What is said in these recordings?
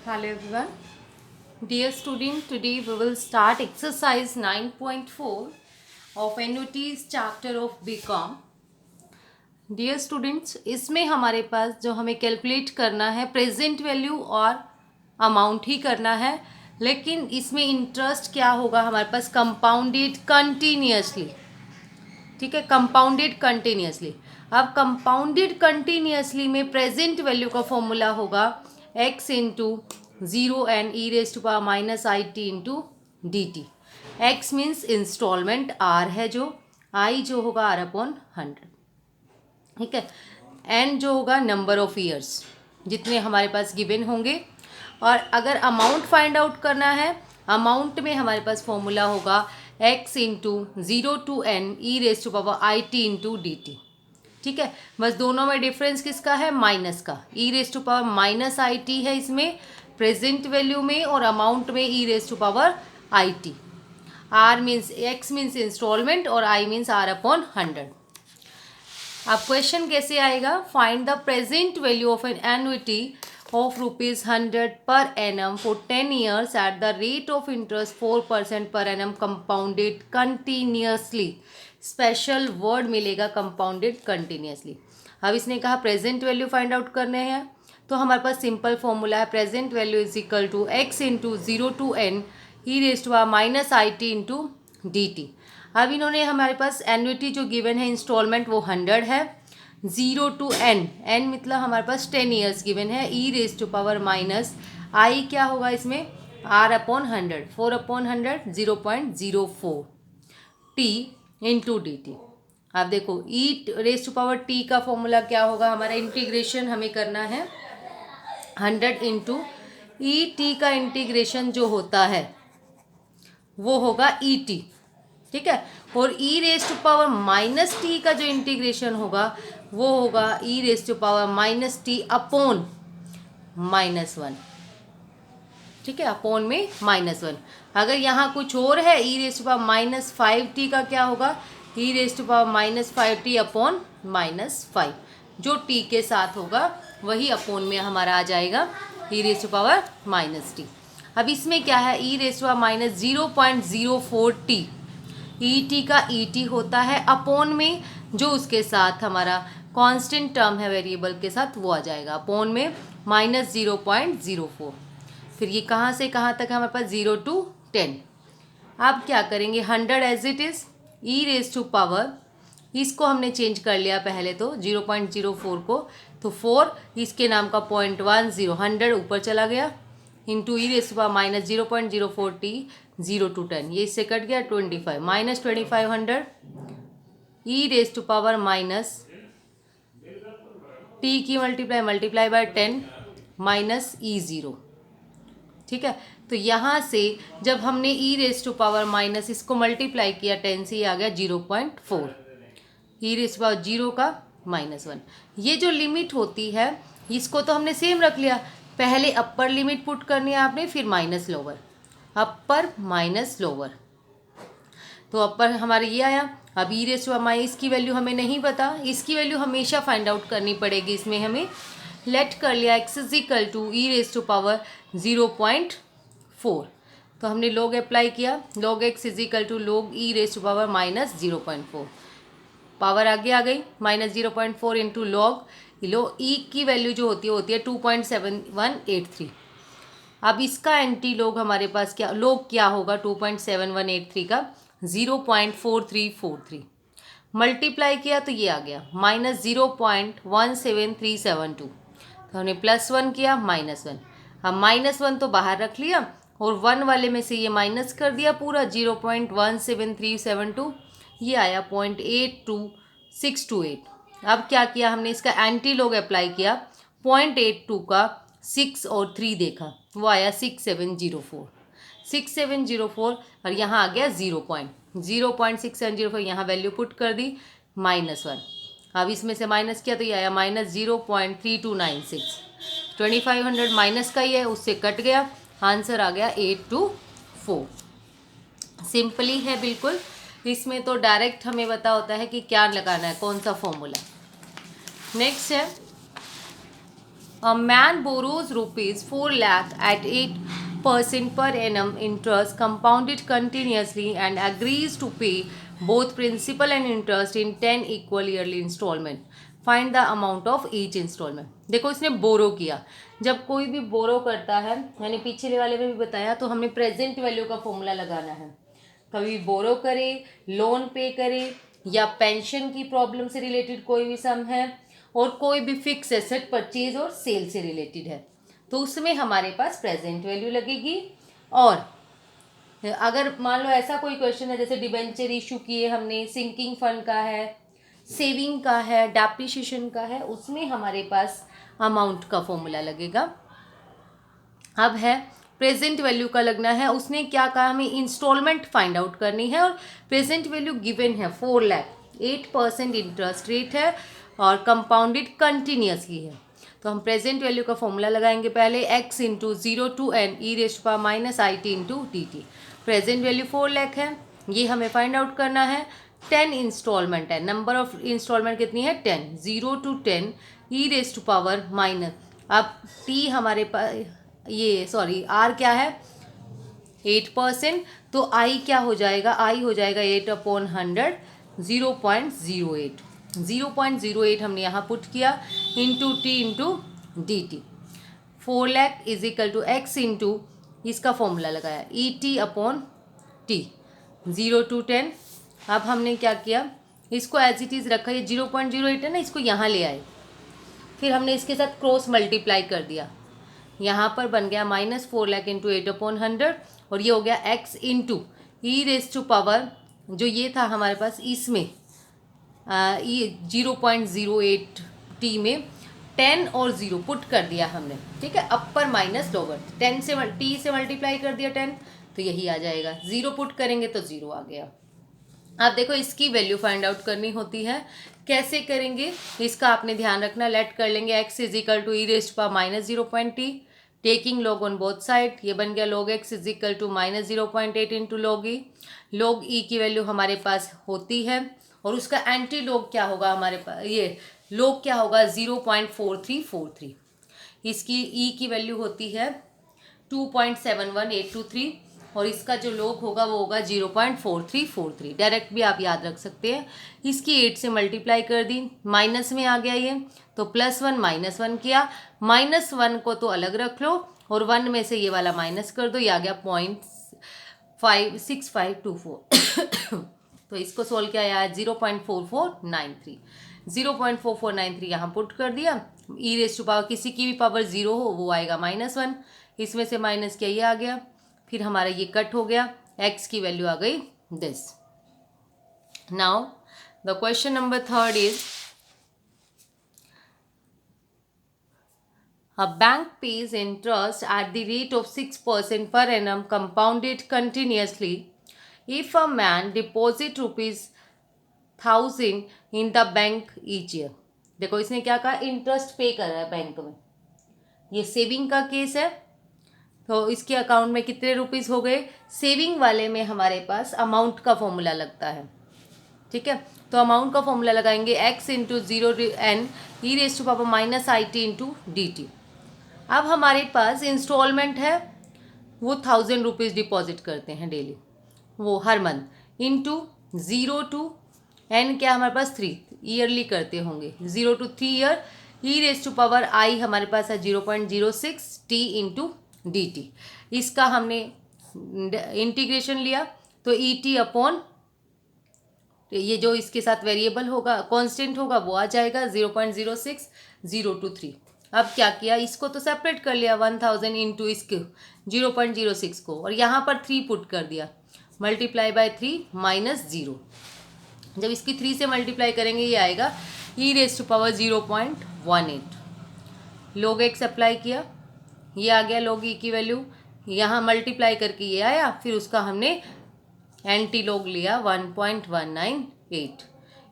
Hello everyone. Dear student, today we will start exercise 9.4 of annuities chapter of BCom. Dear students, इसमें हमारे पास जो हमें calculate करना है प्रेजेंट वैल्यू और अमाउंट ही करना है, लेकिन इसमें इंटरेस्ट क्या होगा हमारे पास कंपाउंडेड कंटिन्यूसली. ठीक है, कंपाउंडेड कंटिन्यूसली. अब कंपाउंडेड कंटिन्यूसली में प्रेजेंट वैल्यू का फॉर्मूला होगा x into 0 n e to power minus i t into d t. X means instalment, r है जो, i जो होगा r अपॉन 100. ठीक है, n जो होगा नंबर ऑफ ईयर्स जितने हमारे पास गिवन होंगे. और अगर अमाउंट फाइंड आउट करना है, अमाउंट में हमारे पास फॉर्मूला होगा x into 0 to n e to power i t into d t. ठीक है, बस दोनों में डिफरेंस किसका है, माइनस का. E raise to power minus i t है इसमें प्रेजेंट वैल्यू में, और अमाउंट में e raise to power i t. R means x means installment और आई मीन्स आर अपॉन 100. अब क्वेश्चन कैसे आएगा, find the present value of an annuity of rupees 100 per annum for 10 years at the rate of interest 4% per annum compounded continuously. Special word मिलेगा compounded continuously. अब इसने कहा present value find out करने हैं, तो हमारे पास सिंपल फॉर्मूला है present value is equal to x into 0 to n e raised to minus i t into d t. अब इन्होंने हमारे पास एन्युटी जो गिवन है इंस्टॉलमेंट वो 100 है. 0 टू एन, एन मतलब हमारे पास 10 ईयर्स गिवन है. E raise to power minus i क्या होगा इसमें, r upon 100, 4 upon 100 0.04 t into d t. अब देखो e raise to power t का फॉर्मूला क्या होगा, हमारा इंटीग्रेशन हमें करना है 100 इंटू ई टी का इंटीग्रेशन जो होता है वो होगा ई टी. ठीक है, और e raise to power minus t का जो इंटीग्रेशन होगा वो होगा e raise to power minus t upon -1. ठीक है, अपॉन में -1. अगर यहाँ कुछ और है, e raise to power -5t का क्या होगा, e raise to power -5t upon -5. जो t के साथ होगा वही अपॉन में हमारा आ जाएगा e raise to power -t. अब इसमें क्या है, e raise to power -0.04t e t का ई टी होता है अपॉन में जो उसके साथ हमारा कांस्टेंट टर्म है वेरिएबल के साथ वो आ जाएगा अपॉन में -0.04. फिर ये कहाँ से कहाँ तक है हमारे पास 0 टू 10. अब क्या करेंगे, 100 as it is, e raise to power इसको हमने चेंज कर लिया पहले तो 0.04 को, तो 4 इसके नाम का 0.10 100 ऊपर चला गया into e raise to power -0.04 t 0 to 10, ये इससे कट गया 25 -2500 e raise to power minus t की multiply by 10 minus e zero. ठीक है, तो यहाँ से जब हमने e raise to power minus इसको मल्टीप्लाई किया 10 से, ये आ गया 0.4 ई रेज टू पावर 0 का -1. ये जो लिमिट होती है इसको तो हमने सेम रख लिया, पहले अपर लिमिट पुट करनी है आपने, फिर माइनस लोअर, अपर माइनस लोअर. तो अपर हमारे ये आया. अब ई रेज टू पावर इसकी वैल्यू हमें नहीं पता, इसकी वैल्यू हमेशा फाइंड आउट करनी पड़ेगी. इसमें हमें लेट कर लिया x is equal to e raise to power 0.4, तो हमने लॉग अप्लाई किया, log x is equal to log e raise to power -0.4. Power आगे आ गई -0.4 इंटू लॉग ई की वैल्यू जो होती है 2.7183. अब इसका एंटी लॉग हमारे पास क्या लॉग क्या होगा 2.7183 का 0.4343 मल्टीप्लाई किया तो ये आ गया -0.17372. तो हमने +1 किया -1. अब -1 तो बाहर रख लिया और 1 वाले में से ये माइनस कर दिया पूरा 0.17372, ये आया 0.82628. अब क्या किया हमने, इसका एंटी लॉग अप्लाई किया, 0.82 का 6 और 3 देखा, वो आया 6704 और यहाँ आ गया 0.6704, यहाँ वैल्यू पुट कर दी -1. अब इसमें से माइनस किया तो ये आया -0.3296. 2500 माइनस का ही है, उससे कट गया, आंसर आ गया 824. सिंपली है बिल्कुल. इसमें तो डायरेक्ट हमें पता होता है कि क्या लगाना है, कौन सा फॉर्मूला. नेक्स्ट है A man borrows rupees 4 lakh at 8% per annum interest compounded continuously and agrees to pay both principal and interest in 10 equal yearly installment. Find the amount of each installment. देखो इसने बोरो किया. जब कोई भी बोरो करता है, मैंने पिछले वाले में भी बताया, तो हमें प्रेजेंट वैल्यू का फॉर्मूला लगाना है. कभी बोरो करे, लोन पे करे, या पेंशन की प्रॉब्लम से रिलेटेड कोई भी सम है, और कोई भी फिक्स एसेट परचेज और सेल से रिलेटेड है, तो उसमें हमारे पास प्रेजेंट वैल्यू लगेगी. और अगर मान लो ऐसा कोई क्वेश्चन है जैसे डिबेंचर इशू किए हमने, सिंकिंग फंड का है, सेविंग का है, डेप्रिसिएशन का है, उसमें हमारे पास अमाउंट का फॉर्मूला लगेगा. अब है प्रेजेंट वैल्यू का लगना है. उसने क्या कहा, हमें इंस्टॉलमेंट फाइंड आउट करनी है और प्रेजेंट वैल्यू गिवन है 4 लाख, 8% इंटरेस्ट रेट है और कंपाउंडेड कंटिन्यूसली है. तो हम प्रेजेंट वैल्यू का फॉर्मूला लगाएंगे. पहले x into 0 to n e raised power minus i t into d t. Present value 4 lakh है, ये हमें फाइंड आउट करना है. 10 इंस्टॉलमेंट है, नंबर ऑफ इंस्टॉलमेंट कितनी है 10, 0 to 10 e raised power minus. अब t हमारे पास ये सॉरी r क्या है 8%, तो i क्या हो जाएगा, i हो जाएगा 8/100, 0.08. 0.08 हमने यहाँ पुट किया into t into d t. 4 lakh is equal to x into इसका फॉर्मूला लगाया e t upon t, 0 to 10. अब हमने क्या किया, इसको एज इट इज़ रखा, ये 0.08 है ना, इसको यहाँ ले आए, फिर हमने इसके साथ क्रॉस मल्टीप्लाई कर दिया. यहाँ पर बन गया -4 लाख इंटू 8/100, और ये हो गया x into e raise to power, जो ये था हमारे पास इसमें ये 0.08 टी में 10 और 0 पुट कर दिया हमने. ठीक है, अपर माइनस लोअर, 10 से टी से मल्टीप्लाई कर दिया 10, तो यही आ जाएगा. 0 पुट करेंगे तो 0 आ गया. आप देखो इसकी वैल्यू फाइंड आउट करनी होती है, कैसे करेंगे इसका आपने ध्यान रखना. लेट कर लेंगे x is equal to e raised power minus 0.t, taking log on both side, ये बन गया log x is equal to -0.8 into log e. log e की वैल्यू हमारे पास होती है, और उसका एंटी लॉग क्या होगा हमारे पास, ये log क्या होगा 0.4343. इसकी e की वैल्यू होती है 2.71823, और इसका जो log होगा वो होगा 0.4343. डायरेक्ट भी आप याद रख सकते हैं. इसकी 8 से मल्टीप्लाई कर दी, माइनस में आ गया ये, तो +1 -1 किया. -1 को तो अलग रख लो और 1 में से ये वाला माइनस कर दो, ये आ गया 0.6524. तो इसको सोल्व किया आया 0.4493. 0.4493 यहाँ पुट कर दिया. ई रेस टू पावर किसी की भी पावर 0 हो वो आएगा -1, इसमें से माइनस किया ये आ गया, फिर हमारा ये कट हो गया, x की वैल्यू आ गई this. Now the question number 3 is a bank pays interest at the rate of 6% per annum compounded continuously if a man deposit ₹1000 in the bank each year. देखो इसने क्या कहा, इंटरेस्ट पे कर रहा है बैंक में, ये सेविंग का केस है, तो इसके अकाउंट में कितने रुपीस हो गए. सेविंग वाले में हमारे पास अमाउंट का फॉर्मूला लगता है. ठीक है, तो अमाउंट का फॉर्मूला लगाएंगे x into 0 n e raise to power minus i t into d t. अब हमारे पास इंस्टॉलमेंट है, वो 1000 रुपीज़ डिपॉजिट करते हैं डेली, वो हर मंथ, इंटू 0 टू n क्या हमारे पास 3 ईयरली करते होंगे, 0 to 3 year, e raise to power i हमारे पास है 0.06 t इंटू डी टी. इसका हमने इंटीग्रेशन लिया तो ई टी अपॉन ये जो इसके साथ वेरिएबल होगा कांस्टेंट होगा वो आ जाएगा 0.06 0 टू 3. अब क्या किया, इसको तो सेपरेट कर लिया 1000 इंटू इसके 0.06 को, और यहाँ पर 3 पुट कर दिया, मल्टीप्लाई बाय 3 -0. जब इसकी 3 से मल्टीप्लाई करेंगे ये आएगा e raise to power 0.18. log x apply किया, ये आ गया log e की वैल्यू, यहाँ मल्टीप्लाई करके ये आया, फिर उसका हमने एंटी लॉग लिया 1.198.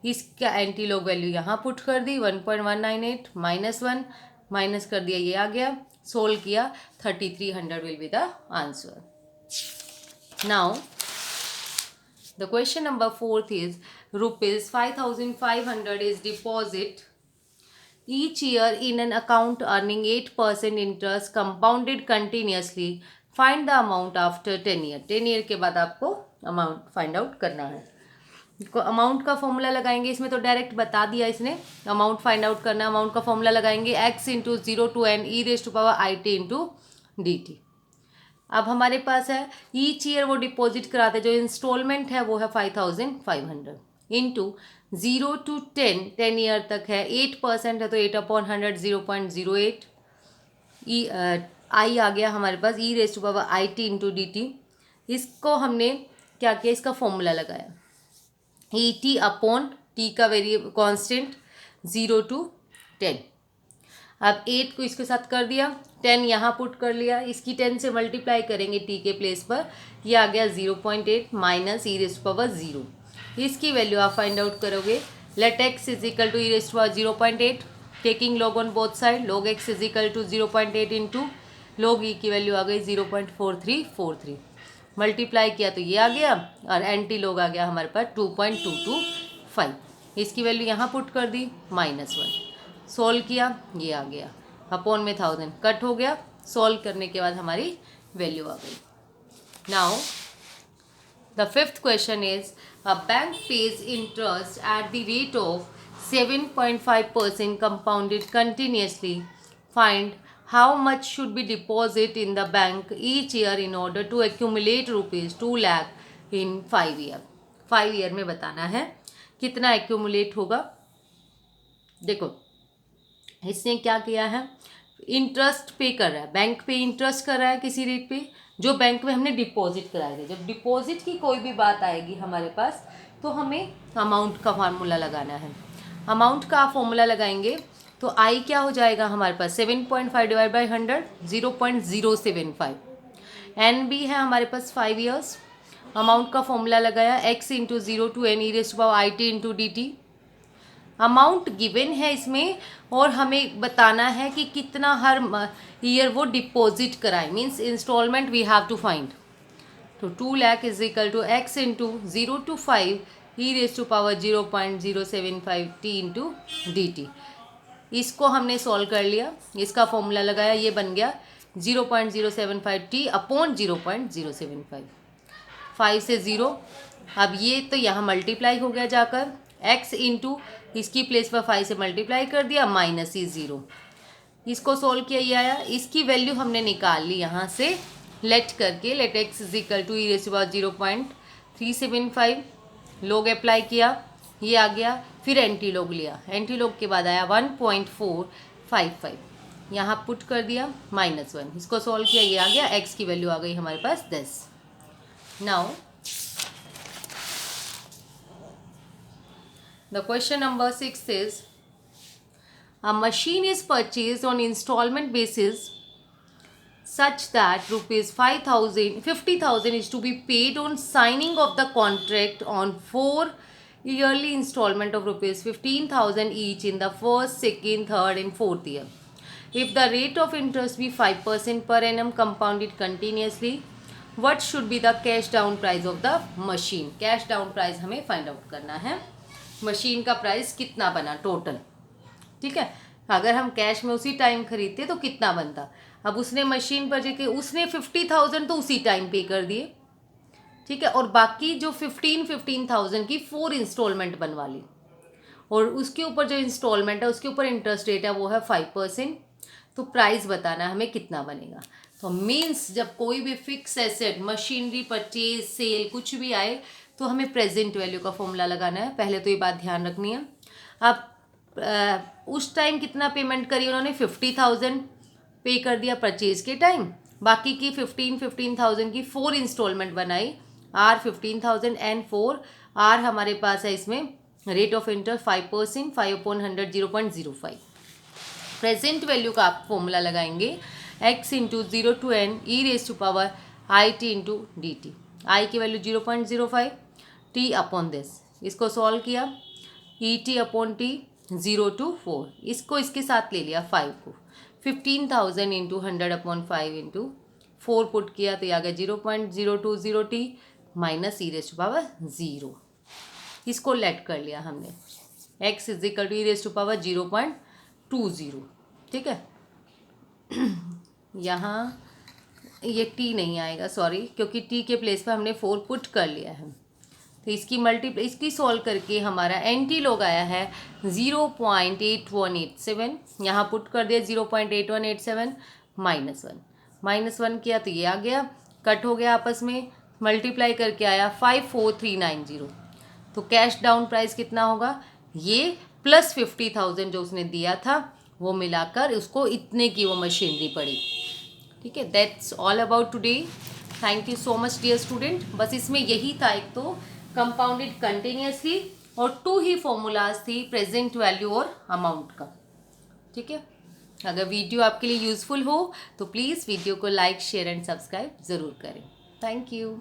इसका एंटी लॉग वैल्यू यहाँ पुट कर दी 1.198 -1 माइनस कर दिया, ये आ गया, सोल्व किया 3300 will be the answer. Now the question number 4 is ₹5500 is deposit each year in an account earning 8% interest compounded continuously. Find the amount after 10 year. 10 year के बाद आपको अमाउंट फाइंड आउट करना है. अमाउंट का formula लगाएंगे, इसमें तो direct बता दिया इसने. अमाउंट फाइंड आउट करना है. अमाउंट का फॉर्मूला लगाएंगे x into 0 to n e raise to power i t into d t. अब हमारे पास है ईच ईयर वो डिपॉजिट कराते, जो इंस्टॉलमेंट है वो है 5500 इंटू 0 to 10 ईयर तक है. 8% है तो 8/100 0.08. आई आ गया हमारे पास e raise to power i t into d t. इसको हमने क्या किया, इसका फॉर्मूला लगाया ई टी अपॉन टी का वेरिएबल कांस्टेंट 0 to 10. अब 8 को इसके साथ कर दिया, 10 यहाँ पुट कर लिया, इसकी 10 से मल्टीप्लाई करेंगे टी के प्लेस पर. ये आ गया 0.8 minus e raise to power 0. इसकी वैल्यू आप फाइंड आउट करोगे. Let x is equal to e raise to power 0.8 taking log on both side. log x is equal to 0.8 into log e की value आ गई 0.4343. Multiply किया तो ये आ गया और एंटी log आ गया हमारे पास 2.225. इसकी वैल्यू यहाँ पुट कर दी -1. सोल्व किया, ये आ गया अपॉन में 1000 कट हो गया. सोल्व करने के बाद हमारी वैल्यू आ गई. Now the fifth question is a bank page interest at the rate of 7.5% compounded continuously. Find how much should be deposit in the bank each year in order to accumulate rupees 2 lakh in 5 year. 5 year में बताना है कितना accumulate होगा. देखो इसने क्या किया है, इंटरेस्ट पे कर रहा है, बैंक पे इंटरेस्ट कर रहा है किसी रेट पे, जो बैंक में हमने डिपॉजिट कराए थे. जब डिपॉजिट की कोई भी बात आएगी हमारे पास तो हमें अमाउंट का फार्मूला लगाना है. अमाउंट का फॉर्मूला लगाएंगे तो आई क्या हो जाएगा हमारे पास 7.5 डिवाइड बाई 100 0.075. एन भी है हमारे पास 5 ईयर्स. अमाउंट का फॉर्मूला लगाया x into 0 to n e raise to power i t into d t. Amount given है इसमें और हमें बताना है कि कितना हर ईयर वो डिपॉजिट कराए, means instalment we have to find. तो 2 लाख is equal to x into 0 to 5 e raise to power 0.075 t into d t. इसको हमने सॉल्व कर लिया, इसका फॉर्मूला लगाया, ये बन गया 0.075 t अपॉन 0.075. 5 से 0. अब ये तो यहाँ मल्टीप्लाई हो गया जाकर, x इंटू इसकी प्लेस पर 5 से मल्टीप्लाई कर दिया -0. इसको सॉल्व किया, ये आया. इसकी वैल्यू हमने निकाल ली यहाँ से लेट करके. Let x is equal to e raise to power 0.375. Log apply किया, ये आ गया. फिर एंटी लॉग लिया, एंटी लॉग के बाद आया 1.455. यहाँ पुट कर दिया -1. इसको सॉल्व किया, ये आ गया. x की वैल्यू आ गई हमारे पास 10. Now the question number 6 is a machine is purchase on instalment basis such that rupees 50,000 is to be paid on signing of the contract on 4 yearly installment of rupees 15,000 each in the first, second, third and fourth year. If the rate of interest be 5% per annum compounded continuously, what should be the cash down price of the machine? Cash down price हमें find out करना है. Machine का price कितना बना total, ठीक है. अगर हम कैश में उसी टाइम खरीदते तो कितना बनता. अब उसने मशीन पर जाके उसने 50,000 तो उसी टाइम पे कर दिए, ठीक है. और बाकी जो 15,000 की 4 इंस्टॉलमेंट बनवा ली और उसके ऊपर जो इंस्टॉलमेंट है उसके ऊपर इंटरेस्ट रेट है वो है 5%. तो प्राइस बताना है हमें कितना बनेगा. तो मीन्स जब कोई भी fix asset, machinery purchase, sale कुछ भी आए तो हमें प्रेजेंट वैल्यू का फॉर्मूला लगाना है. पहले तो ये बात ध्यान रखनी है. अब उस टाइम कितना पेमेंट करी उन्होंने, 50,000 पे कर दिया परचेज के टाइम. बाकी की 15,000 की 4 इंस्टॉलमेंट बनाई. आर 15,000 एंड 4 आर हमारे पास है इसमें rate of interest 5%, 5/100 0.05. Present value का आप फॉर्मूला लगाएंगे x into 0 to n e raise to power i t into d t. I की वैल्यू 0.05 t अपॉन दिस. इसको सॉल्व किया, e t upon t 0 to 4. इसको इसके साथ ले लिया 5 को. 15,000 इंटू 100/5 इंटू 4 पुट किया तो आ गया 0.020 t minus e raise to power 0. इसको लेट कर लिया हमने. x is equal to e raise to power 20। ठीक है, यहाँ ये टी नहीं आएगा, सॉरी, क्योंकि टी के प्लेस पर हमने 4 पुट कर लिया है। तो इसकी सॉल्व करके हमारा एन टी लॉग आया है 0.8187। यहाँ पुट कर दिया 0.8187 -1 किया तो ये आ गया, कट हो गया आपस में, मल्टीप्लाई करके आया 54390। तो कैश डाउन प्राइस कितना होगा, ये प्लस 50,000 जो उसने दिया था वो मिलाकर उसको इतने की वो मशीनरी पड़ी। ठीक है, that's all about today. Thank you so much dear student. बस इसमें यही था, एक तो कंपाउंडेड कंटिन्यूसली और 2 ही फॉर्मूलाज थी, प्रेजेंट वैल्यू और अमाउंट का। ठीक है, अगर वीडियो आपके लिए यूजफुल हो तो प्लीज़ वीडियो को लाइक शेयर एंड सब्सक्राइब ज़रूर करें। Thank you.